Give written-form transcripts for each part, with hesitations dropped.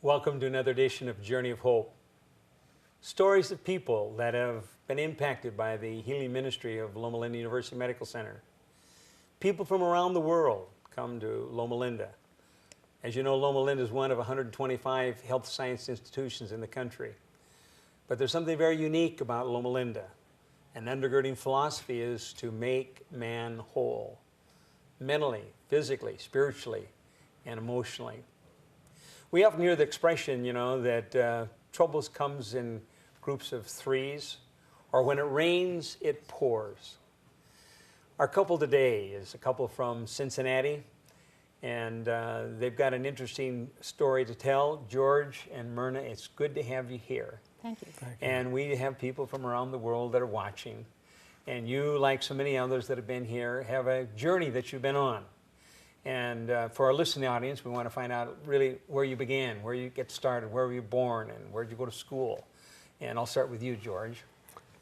Welcome to another edition of Journey of Hope. Stories of people that have been impacted by the healing ministry of Loma Linda University Medical Center. People from around the world come to Loma Linda. As you know, Loma Linda is one of 125 health science institutions in the country. But there's something very unique about Loma Linda. An undergirding philosophy is to make man whole, mentally, physically, spiritually, and emotionally. We often hear the expression, that troubles comes in groups of threes, or when it rains, it pours. Our couple today is a couple from Cincinnati, and they've got an interesting story to tell. George and Myrna, it's good to have you here. Thank you. Thank you. And we have people from around the world that are watching. And you, like so many others that have been here, have a journey that you've been on. And for our listening audience, we want to find out really where you began, where you get started, where were you born, and where did you go to school? And I'll start with you, George.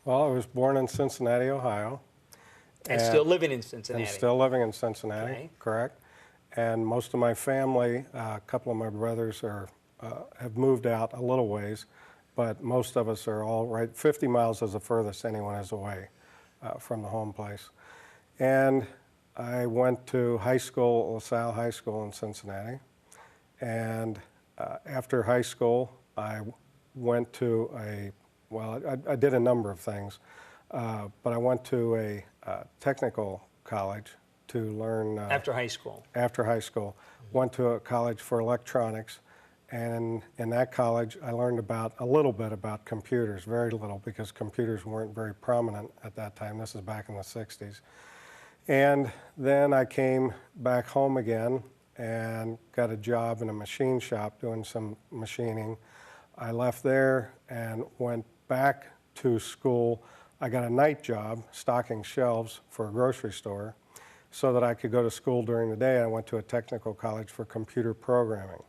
Well, I was born in Cincinnati, Ohio. And still living in Cincinnati. And still living in Cincinnati, Okay. Correct. And most of my family, a couple of my brothers have moved out a little ways, but most of us are all right. 50 miles is the furthest anyone is away from the home place. And I went to high school, LaSalle High School in Cincinnati. And after high school, I went to I did a number of things, but I went to a technical college to learn. After high school? After high school. Went to a college for electronics. And in that college, I learned a little bit about computers, very little, because computers weren't very prominent at that time. This is back in the 60s. And then I came back home again and got a job in a machine shop doing some machining. I left there and went back to school. I got a night job stocking shelves for a grocery store so that I could go to school during the day. I went to a technical college for computer programming.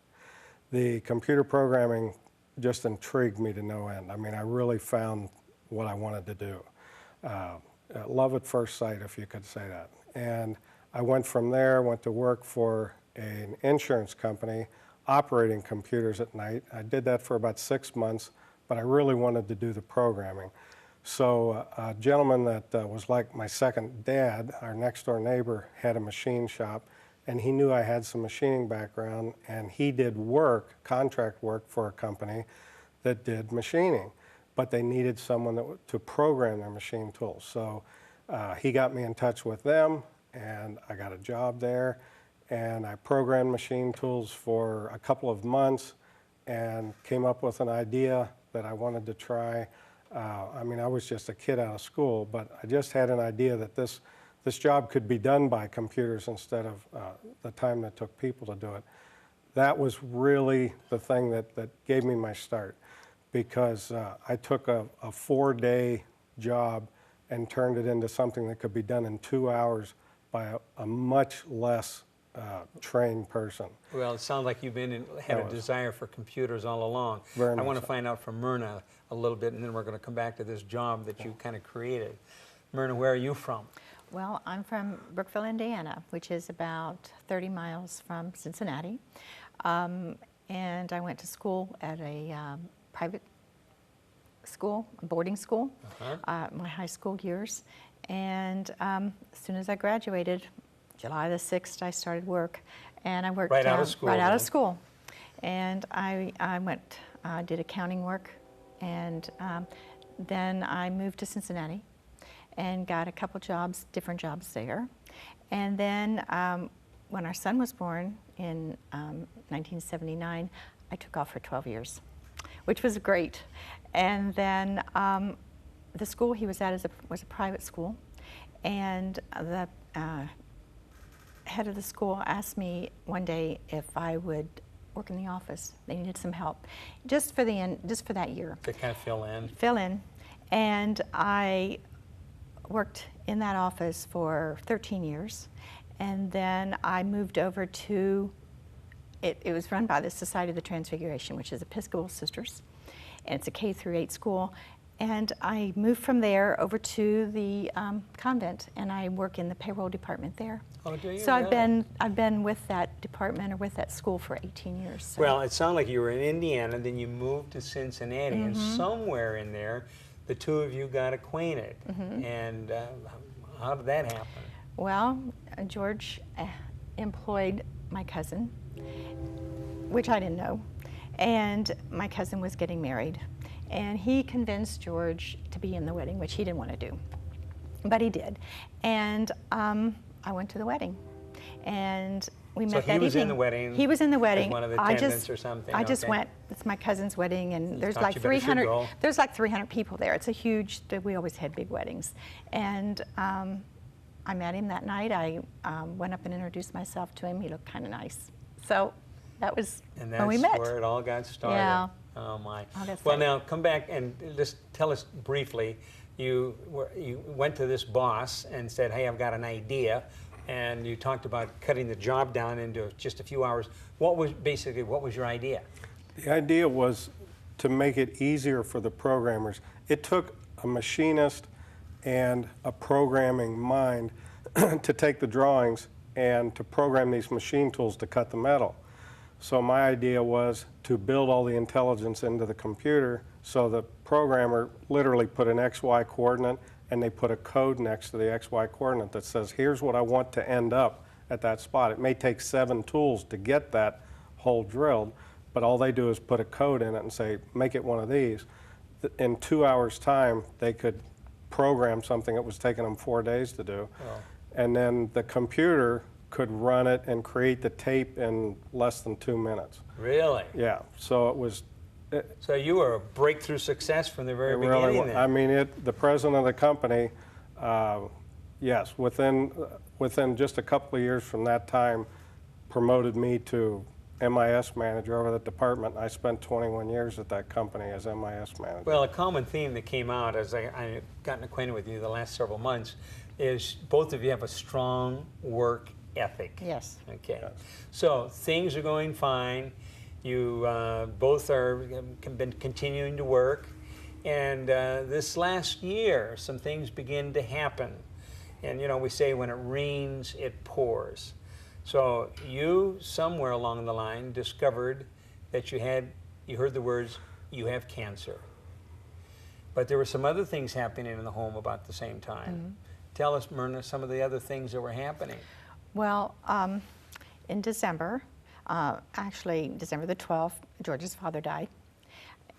The computer programming just intrigued me to no end. I mean, I really found what I wanted to do. Love at first sight, if you could say that. And I went from there, went to work for an insurance company operating computers at night. I did that for about 6 months, but I really wanted to do the programming. So a gentleman that was like my second dad, our next door neighbor, had a machine shop, and he knew I had some machining background, and he did contract work for a company that did machining. But they needed someone to program their machine tools. So he got me in touch with them, and I got a job there. And I programmed machine tools for a couple of months and came up with an idea that I wanted to try. I mean, I was just a kid out of school, but I just had an idea that this job could be done by computers instead of the time that took people to do it. That was really the thing that gave me my start. Because I took a 4-day job and turned it into something that could be done in 2 hours by a much less trained person. Well, it sounds like you've had a desire for computers all along. Very much I want to so. find out from Myrna a little bit, and then we're going to come back to this job that you kind of created. Myrna, where are you from? Well, I'm from Brookville, Indiana, which is about 30 miles from Cincinnati. And I went to school at a private school, boarding school, my high school years. And as soon as I graduated, July the 6th, I started work. And I worked right out of school. Right out of school. And I went, did accounting work. And then I moved to Cincinnati and got a couple jobs, different jobs there. And then when our son was born in 1979, I took off for 12 years, which was great. And then the school he was at was a private school, and the head of the school asked me one day if I would work in the office. They needed some help, just for that year. To kind of fill in. Fill in, and I worked in that office for 13 years, and then I moved over to. It was run by the Society of the Transfiguration, which is Episcopal Sisters, and it's a K through 8 school. And I moved from there over to the convent, and I work in the payroll department there. Oh, do you So really? I've been with that department or with that school for 18 years. So. Well, it sounded like you were in Indiana, then you moved to Cincinnati, and somewhere in there, the two of you got acquainted. And how did that happen? Well, George employed my cousin, which I didn't know, and my cousin was getting married. And he convinced George to be in the wedding, which he didn't want to do, but he did. And I went to the wedding, and we met that evening. So he was in the wedding. He was in the wedding. As one of the attendants or something. I just okay. went. It's my cousin's wedding, and there's thought like you better should 300. go. There's like 300 people there. It's a huge. We always had big weddings, and I met him that night. I went up and introduced myself to him. He looked kind of nice, so that was when we met. And that's where it all got started. Yeah. Oh my. Oh, Well, now come back and just tell us briefly. You went to this boss and said, "Hey, I've got an idea," and you talked about cutting the job down into just a few hours. What was your idea? The idea was to make it easier for the programmers. It took a machinist and a programming mind to take the drawings and to program these machine tools to cut the metal. So my idea was to build all the intelligence into the computer so the programmer literally put an XY coordinate and they put a code next to the XY coordinate that says, here's what I want to end up at that spot. It may take 7 tools to get that hole drilled, but all they do is put a code in it and say, make it one of these. In 2 hours' time, they could program something that was taking them 4 days to do. Wow. And then the computer could run it and create the tape in less than 2 minutes. Really? Yeah, so it was... So you were a breakthrough success from the very It beginning really, then. I mean, the president of the company, yes, within just a couple of years from that time, promoted me to MIS manager over the department. I spent 21 years at that company as MIS manager. Well, a common theme that came out as I've gotten acquainted with you the last several months is both of you have a strong work ethic. Yes. Okay. Yes. So things are going fine. You both have been continuing to work. And this last year, some things begin to happen. And, you know, we say when it rains, it pours. So you, somewhere along the line, discovered that you heard the words, you have cancer. But there were some other things happening in the home about the same time. Mm-hmm. Tell us, Myrna, some of the other things that were happening. Well, in December, actually December the 12th, George's father died.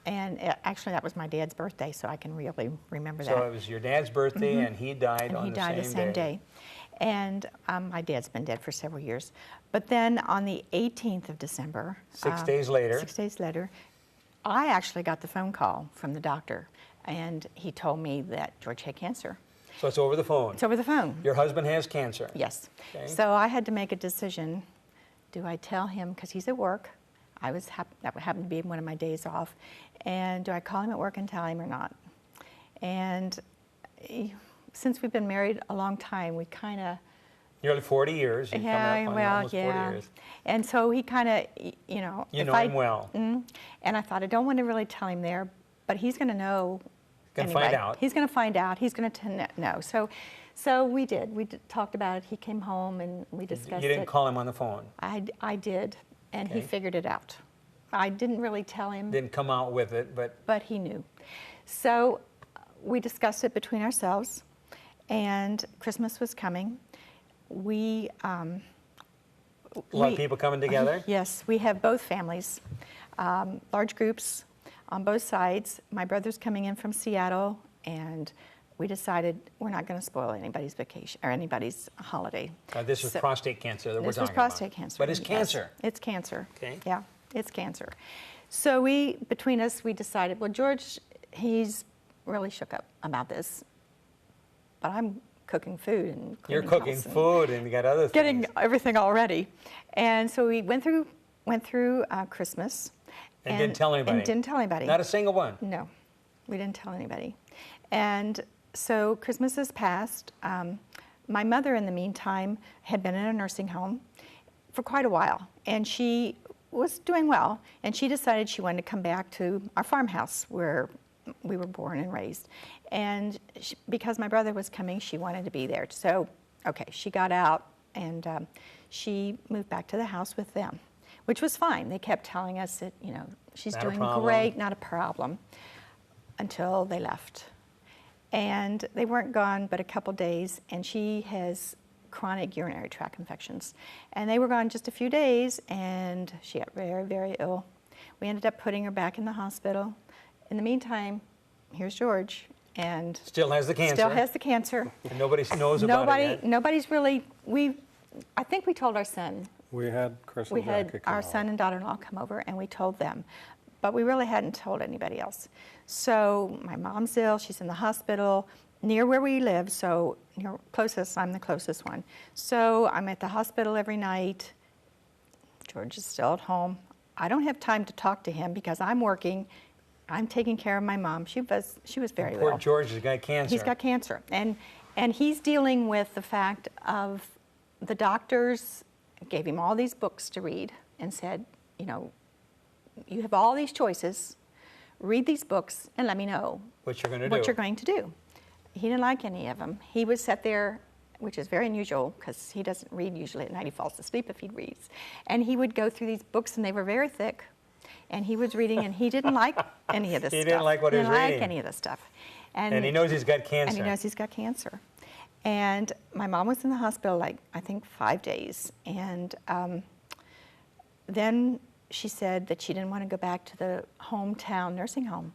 And actually that was my dad's birthday, so I can really remember that. So it was your dad's birthday, Mhm. and he died on He died the same day. And my dad's been dead for several years. But then on the 18th of December, 6 days later. 6 days later, I actually got the phone call from the doctor, and he told me that George had cancer. So it's over the phone. It's over the phone. Your husband has cancer. Yes. Okay. So I had to make a decision. Do I tell him, because he's at work, that happened to be one of my days off, and do I call him at work and tell him or not? And since we've been married a long time, we kind of... Nearly 40 years. You're coming up on almost 40 years. And so he kind of, you know... You know him well. And I thought, I don't want to really tell him there, but he's going to know. Going to anyway. find out. He's going to find out. He's going to know. So we did. We talked about it. He came home and we discussed it. You didn't call him on the phone? I did, and he Okay. figured it out. I didn't really tell him. Didn't come out with it, but... But he knew. So we discussed it between ourselves, and Christmas was coming. A lot of people coming together? Yes, we have both families, large groups on both sides. My brother's coming in from Seattle, and we decided we're not going to spoil anybody's vacation or anybody's holiday. This is prostate cancer that we're talking about. This was prostate cancer. But it's yes. cancer. It's cancer. Okay. Yeah, it's cancer. So between us, we decided, well, George, he's really shook up about this, but I'm cooking food and You're cleaning cooking house and food and you got other things. getting everything all ready. And so we went through Christmas. And didn't tell anybody? And didn't tell anybody. Not a single one? No, we didn't tell anybody. And so Christmas has passed. My mother, in the meantime, had been in a nursing home for quite a while, and she was doing well. And she decided she wanted to come back to our farmhouse where we were born and raised. And because my brother was coming, she wanted to be there. So, okay, she got out and she moved back to the house with them, which was fine. They kept telling us that, you know, she's Not a doing problem. great, not a problem, until they left. And they weren't gone but a couple days, and she has chronic urinary tract infections. And they were gone just a few days, and she got very, very ill. We ended up putting her back in the hospital. In the meantime, here's George, and Still has the cancer. still has the cancer. And nobody knows about it yet. Nobody's really, I think we told our son. We had Chris We and had Jackie come our over. son and daughter-in-law come over, and we told them. But we really hadn't told anybody else. So my mom's ill, she's in the hospital near where we live, so closest, I'm the closest one. So I'm at the hospital every night. George is still at home. I don't have time to talk to him because I'm working. I'm taking care of my mom. She was very Poor ill. George has got cancer. He's got cancer. And he's dealing with the fact of the doctors gave him all these books to read and said, you know, you have all these choices. Read these books and let me know what you're going to do. what you're going to do. He didn't like any of them. He would sit there, which is very unusual because he doesn't read usually at night. He falls asleep if he reads. And he would go through these books, and they were very thick. And he was reading, and he didn't like any of this stuff. He didn't like what he was didn't reading. like any of this stuff. And he knows he's got cancer. And he knows he's got cancer. And my mom was in the hospital, like, I think 5 days. And then she said that she didn't want to go back to the hometown nursing home.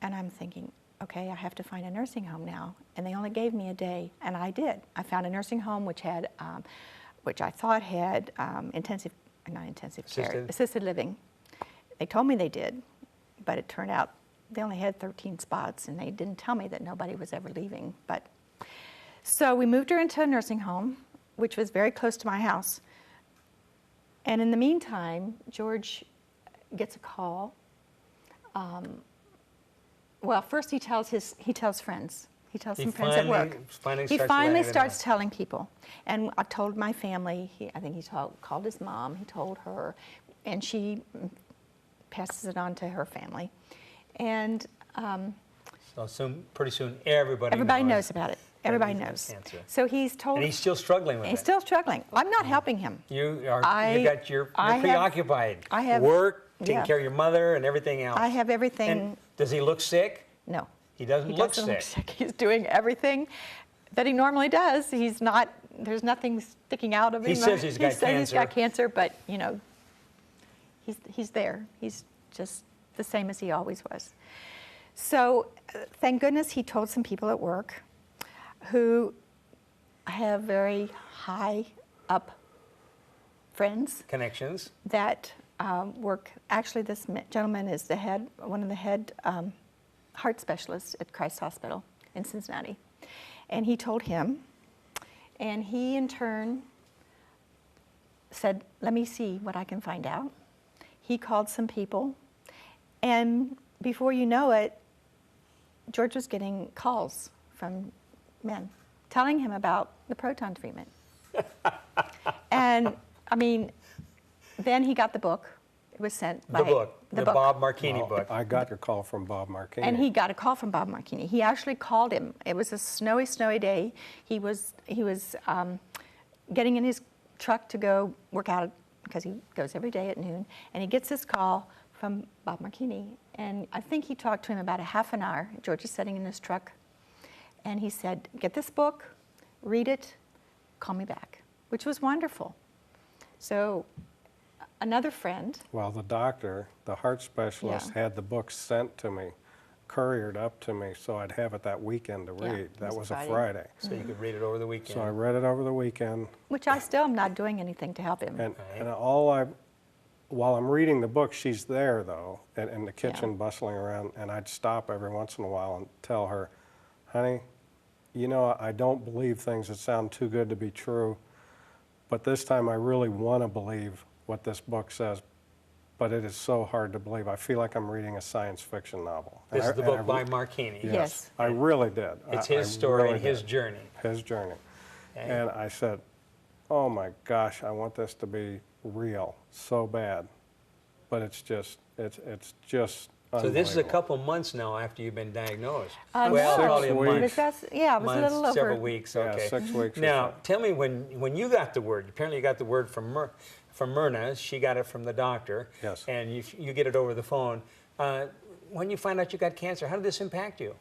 And I'm thinking, okay, I have to find a nursing home now. And they only gave me a day, and I did. I found a nursing home which had, which I thought had assisted living. They told me they did, but it turned out they only had 13 spots, and they didn't tell me that nobody was ever leaving. But so we moved her into a nursing home, which was very close to my house. And in the meantime, George gets a call. Well, first he tells friends. He tells some friends at work. He finally starts telling people. And I told my family. I think he called his mom. He told her, and she passes it on to her family. And so pretty soon everybody knows about it. Everybody knows. Cancer. So he's told. And he's still struggling with it. He's still struggling. I'm not helping him. You're preoccupied. I have work, taking care of your mother, and everything else. I have everything. And does he look sick? No. He doesn't look sick. He's doing everything that he normally does. He's not. There's nothing sticking out of him. He says he's got cancer. He's got cancer, but you know, he's there. He's just the same as he always was. So, thank goodness he told some people at work who have very high up friends. Connections. That work. Actually, this gentleman is one of the head heart specialists at Christ Hospital in Cincinnati. And he told him, and he in turn said, let me see what I can find out. He called some people, and before you know it, George was getting calls from men telling him about the proton treatment. And I mean, then he got the book. It was sent by the Bob Marchini book. I got your call from Bob Marchini. And he got a call from Bob Marchini. He actually called him. It was a snowy, snowy day. He was getting in his truck to go work out because he goes every day at noon. And he gets this call from Bob Marchini. And I think he talked to him about a half an hour. George is sitting in his truck. And he said, get this book, read it, call me back, which was wonderful. So another friend. Well, the doctor, the heart specialist, had the book sent to me, couriered up to me, so I'd have it that weekend to read. That was a Friday. So you could read it over the weekend. So I read it over the weekend. Which I still am not doing anything to help him. And while I'm reading the book, she's there, though, in the kitchen bustling around, and I'd stop every once in a while and tell her, honey, you know, I don't believe things that sound too good to be true, but this time I really want to believe what this book says, but it is so hard to believe. I feel like I'm reading a science fiction novel. This is the book by Marchini. Yes. I really did. It's his story and his journey. His journey. Okay. And I said, oh my gosh, I want this to be real so bad, but it's just So this is a unbelievable. couple months now after you've been diagnosed. No, probably a weeks. month. Yeah, it was a Months, little over. several weeks. Yeah, Okay. 6 weeks. or Now, so. tell me when you got the word. Apparently, you got the word from Myrna. She got it from the doctor. Yes. And you get it over the phone. When you find out you got cancer, how did this impact you?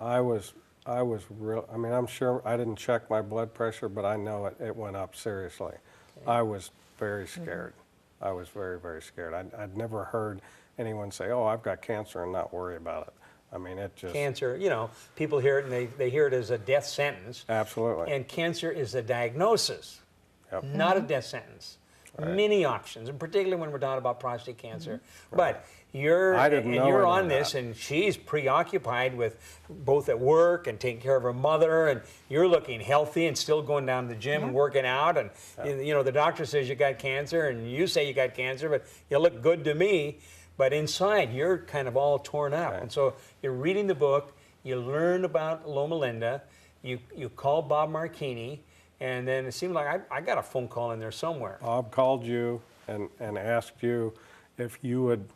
I was real. I mean, I'm sure I didn't check my blood pressure, but I know it went up seriously. Okay. I was very scared. I was very, very scared. I'd never heard anyone say, "Oh, I've got cancer," and not worry about it. I mean, it just Cancer, you know, people hear it and they hear it as a death sentence. absolutely. And cancer is a diagnosis, Yep. not a death sentence. Right. Many options, and particularly when we're talking about prostate cancer. Right. But you're I didn't know you're any on of this, that. and she's preoccupied with both at work and taking care of her mother, and you're looking healthy and still going down to the gym and working out. And you know the doctor says you got cancer, and you say you got cancer, but you look good to me. But inside, you're kind of all torn up. Right. And so you're reading the book, you learn about Loma Linda, you call Bob Marchini, and then it seemed like I got a phone call in there somewhere. Bob called you and asked you if you would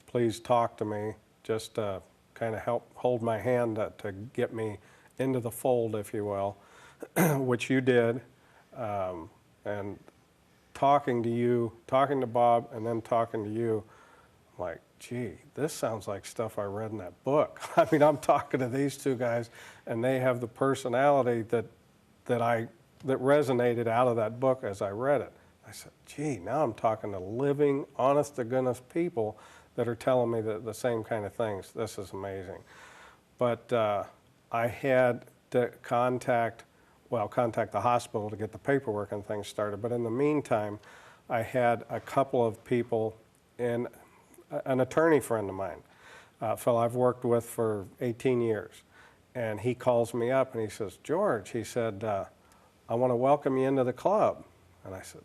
please talk to me, just kind of help hold my hand to get me into the fold, if you will, which you did. And talking to you, talking to Bob, and then talking to you, I'm like, gee, this sounds like stuff I read in that book. I mean, I'm talking to these two guys, and they have the personality that resonated out of that book as I read it. I said, gee, now I'm talking to living, honest-to-goodness people that are telling me the same kind of things. This is amazing. But I had to contact the hospital to get the paperwork and things started. But in the meantime, I had a couple of people, and an attorney friend of mine, a fellow I've worked with for 18 years. And he calls me up and he says, George, he said, I want to welcome you into the club. And I said,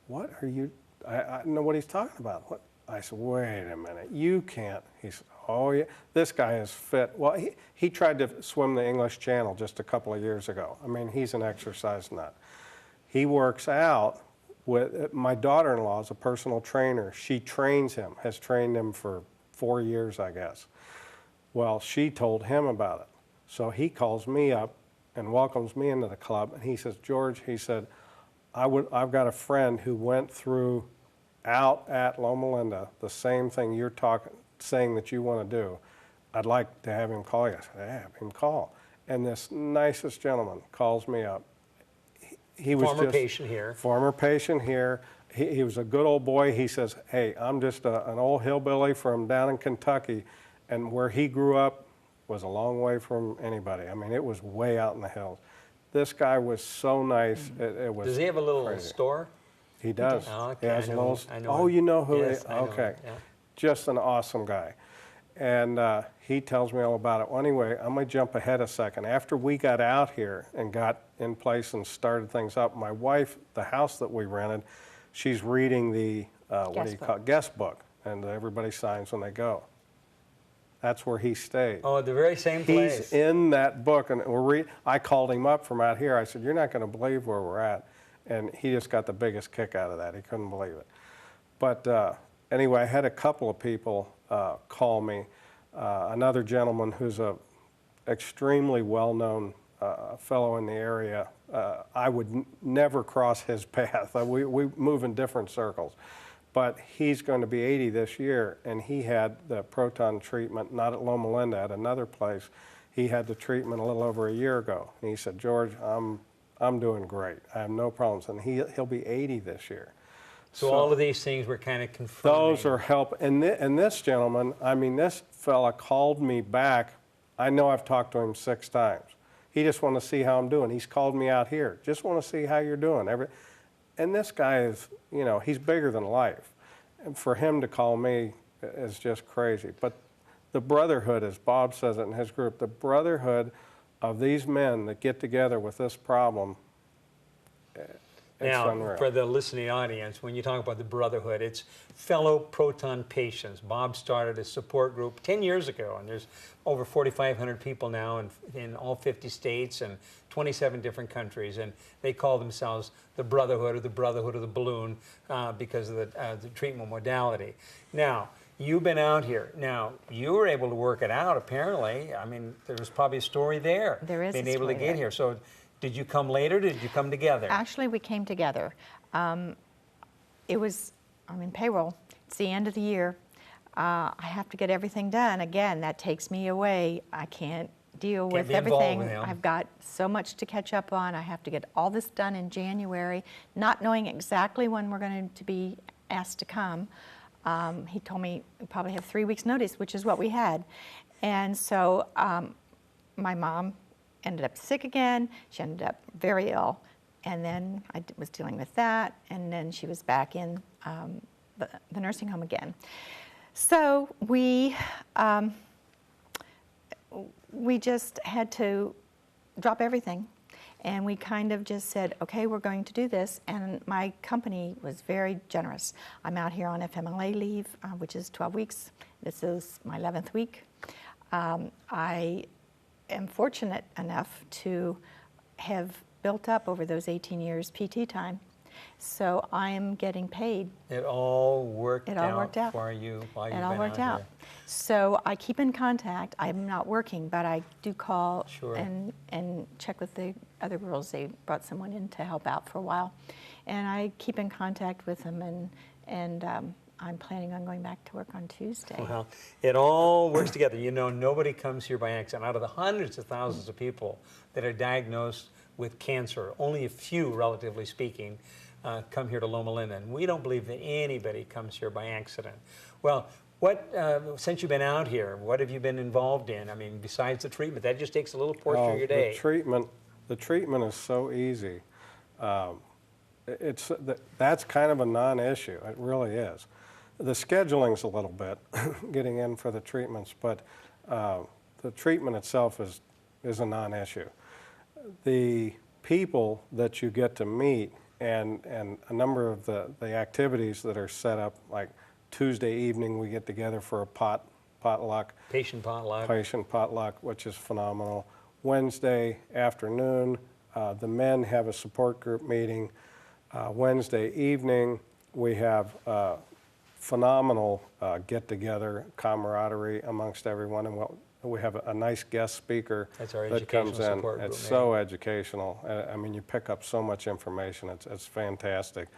what are you, I don't know what he's talking about. What? I said, wait a minute, you can't. He said, oh yeah, this guy is fit. Well, he tried to swim the English Channel just a couple of years ago. I mean, he's an exercise nut. He works out with, my daughter-in-law is a personal trainer. She trains him, has trained him for 4 years, I guess. Well, she told him about it. So he calls me up and welcomes me into the club, and he says, George, he said, I've got a friend who went through out at Loma Linda the same thing you're saying that you want to do. I'd like to have him call you. I said, yeah, have him call. And this nicest gentleman calls me up. He was Former just, patient here. Former patient here. He was a good old boy. He says, hey, I'm just an old hillbilly from down in Kentucky, and where he grew up was a long way from anybody. I mean, it was way out in the hills. This guy was so nice. It was. Does he have a little crazy. store? He does. Oh, okay. He has I a know- little. I know Oh, him. you know who? Yes, I know him, Okay. yeah. Just an awesome guy. And he tells me all about it. Well, anyway, I'm going to jump ahead a second. After we got out here and got in place and started things up, my wife, the house that we rented, she's reading the, guest book. And everybody signs when they go. That's where he stayed. Oh, at the very same place. He's in that book, and I called him up from out here. I said, you're not going to believe where we're at. And he just got the biggest kick out of that. He couldn't believe it. But anyway, I had a couple of people call me. Another gentleman who's a extremely well-known fellow in the area. I would never cross his path. We move in different circles. But he's going to be 80 this year, and he had the proton treatment, not at Loma Linda, at another place. He had the treatment a little over a year ago. And he said, George, I'm doing great. I have no problems. And he'll be 80 this year. So all of these things were kind of confirming. Those are help. And this gentleman, I mean, this fella called me back. I know I've talked to him 6 times. He just wanted to see how I'm doing. He's called me out here. Just want to see how you're doing. And this guy is, you know, he's bigger than life. And for him to call me is just crazy. But the brotherhood, as Bob says it in his group, the brotherhood of these men that get together with this problem, it's now, unreal. for the listening audience, when you talk about the brotherhood, it's fellow proton patients. Bob started a support group 10 years ago, and there's over 4,500 people now in all 50 states and 27 different countries, and they call themselves the Brotherhood or the Brotherhood of the Balloon because of the treatment modality. Now, You've been out here. Now, you were able to work it out, apparently. I mean, there's probably a story there. There is being a able to story get there. here. So, did you come later? Did you come together? Actually, we came together. It was, I'm in payroll. It's the end of the year. I have to get everything done. Again, that takes me away. I can't deal with be involved everything. with him. I've got so much to catch up on. I have to get all this done in January, not knowing exactly when we're going to be asked to come. He told me we probably have 3 weeks' notice, which is what we had. And so my mom ended up sick again. She ended up very ill. And then I was dealing with that. And then she was back in the nursing home again. So we just had to drop everything. And we kind of just said, okay, we're going to do this. And my company was very generous. I'm out here on FMLA leave, which is 12 weeks. This is my 11th week. I am fortunate enough to have built up over those 18 years PT time. So I am getting paid. It all worked out for you while you've It been all worked out. here. So I keep in contact. I'm not working, but I do call Sure. and check with the other girls. They brought someone in to help out for a while. And I keep in contact with them, and I'm planning on going back to work on Tuesday. Well, it all works together. You know, nobody comes here by accident. Out of the hundreds of thousands of people that are diagnosed with cancer, only a few, relatively speaking, come here to Loma Linda. And we don't believe that anybody comes here by accident. Well, since you've been out here, what have you been involved in? I mean, besides the treatment, that just takes a little portion of your day. The treatment is so easy. That's kind of a non-issue. It really is. The scheduling's a little bit, getting in for the treatments, but the treatment itself is a non-issue. The people that you get to meet and a number of the activities that are set up, like Tuesday evening we get together for a potluck. Patient potluck, which is phenomenal. Wednesday afternoon, the men have a support group meeting. Wednesday evening, we have phenomenal get-together, camaraderie amongst everyone, and we have a nice guest speaker that comes in. Support group, it's so educational. I mean, you pick up so much information. It's fantastic.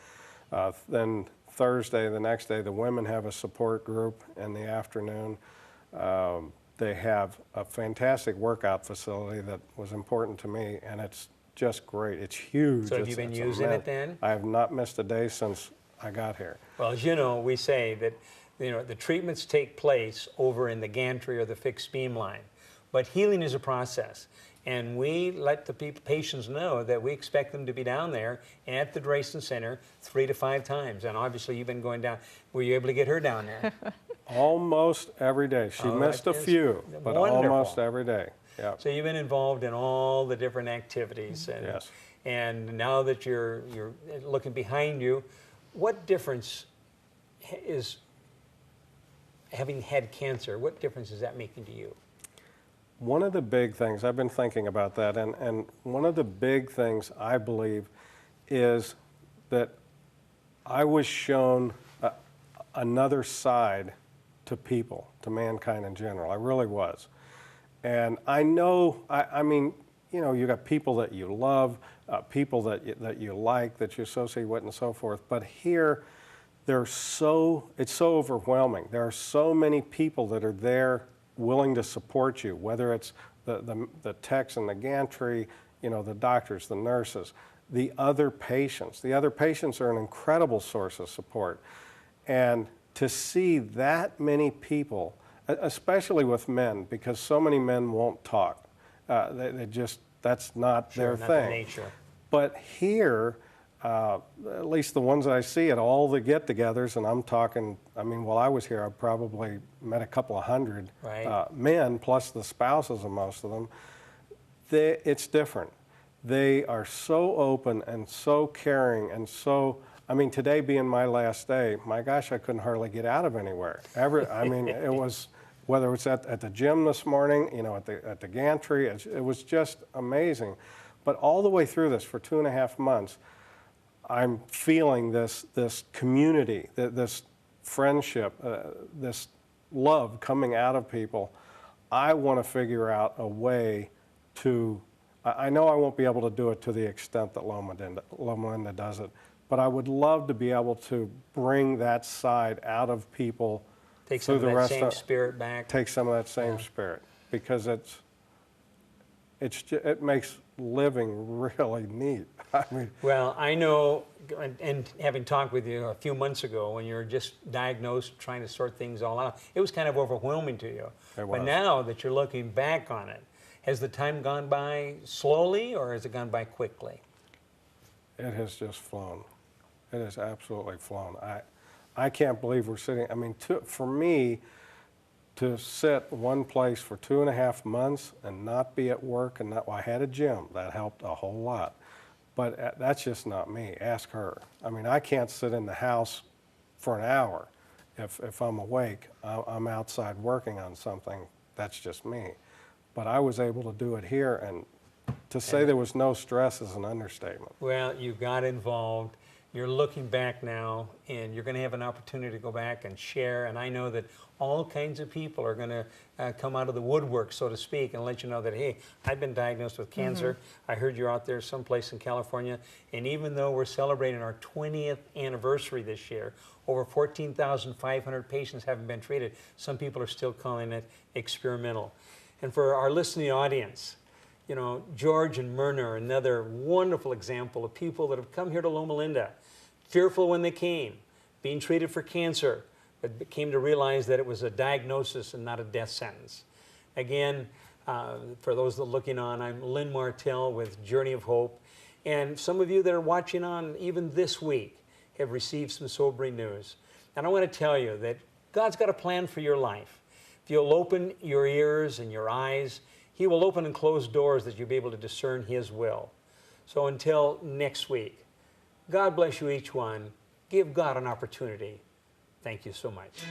Then Thursday, the next day, the women have a support group in the afternoon. They have a fantastic workout facility that was important to me, and it's just great. It's huge. So have you been using it then? I have not missed a day since I got here. Well, as you know, we say that the treatments take place over in the gantry or the fixed beam line, but healing is a process. And we let the patients know that we expect them to be down there at the Drayson Center 3 to 5 times. And obviously you've been going down. Were you able to get her down there? Almost every day. She missed a few, but wonderful. Almost every day. Yeah. So you've been involved in all the different activities. And, yes. And now that you're looking behind you, what difference is having had cancer, what difference is that making to you? One of the big things, I've been thinking about that, and one of the big things I believe is that I was shown another side to people, to mankind in general. I really was. And I know, I mean, you know, you got people that you love, people that you like, that you associate with and so forth, but here, it's so overwhelming. There are so many people that are there willing to support you, whether it's the techs in the gantry, you know, the doctors, the nurses, the other patients. The other patients are an incredible source of support. And to see that many people, especially with men, because so many men won't talk. That's not their thing. Their nature. But here, at least the ones that I see at all the get-togethers, and I'm talking, I mean, while I was here, I probably met a couple of hundred men, plus the spouses of most of them. It's different. They are so open and so caring and so, I mean, today being my last day, my gosh, I couldn't hardly get out of anywhere. I mean, it was, whether it's at the gym this morning, you know, at the gantry, it was just amazing. But all the way through this, for 2.5 months, I'm feeling this community, this friendship, this love coming out of people. I want to figure out a way to, I know I won't be able to do it to the extent that Loma Linda does it, but I would love to be able to bring that side out of people. Take some of that same spirit back. Take some of that same spirit, because it makes living really neat. I mean, well, I know, and having talked with you a few months ago when you were just diagnosed, trying to sort things all out, it was kind of overwhelming to you. It was. But now that you're looking back on it, has the time gone by slowly or has it gone by quickly? It has just flown. It has absolutely flown. I can't believe we're sitting, I mean, for me, to sit one place for 2.5 months and not be at work, and I had a gym, that helped a whole lot. But that's just not me. Ask her. I mean, I can't sit in the house for an hour. If I'm awake, I'm outside working on something. That's just me. But I was able to do it here, and to say there was no stress is an understatement. Well, you got involved. You're looking back now, and you're going to have an opportunity to go back and share. And I know that all kinds of people are going to come out of the woodwork, so to speak, and let you know that, hey, I've been diagnosed with cancer. I heard you're out there someplace in California. And even though we're celebrating our 20th anniversary this year, over 14,500 patients haven't been treated. Some people are still calling it experimental. And for our listening audience, you know, George and Myrna are another wonderful example of people that have come here to Loma Linda, fearful when they came, being treated for cancer, but came to realize that it was a diagnosis and not a death sentence. Again, for those that are looking on, I'm Lynn Martell with Journey of Hope. And some of you that are watching on even this week have received some sobering news. And I want to tell you that God's got a plan for your life. If you'll open your ears and your eyes, He will open and close doors that you'll be able to discern His will. So until next week, God bless you each one. Give God an opportunity. Thank you so much.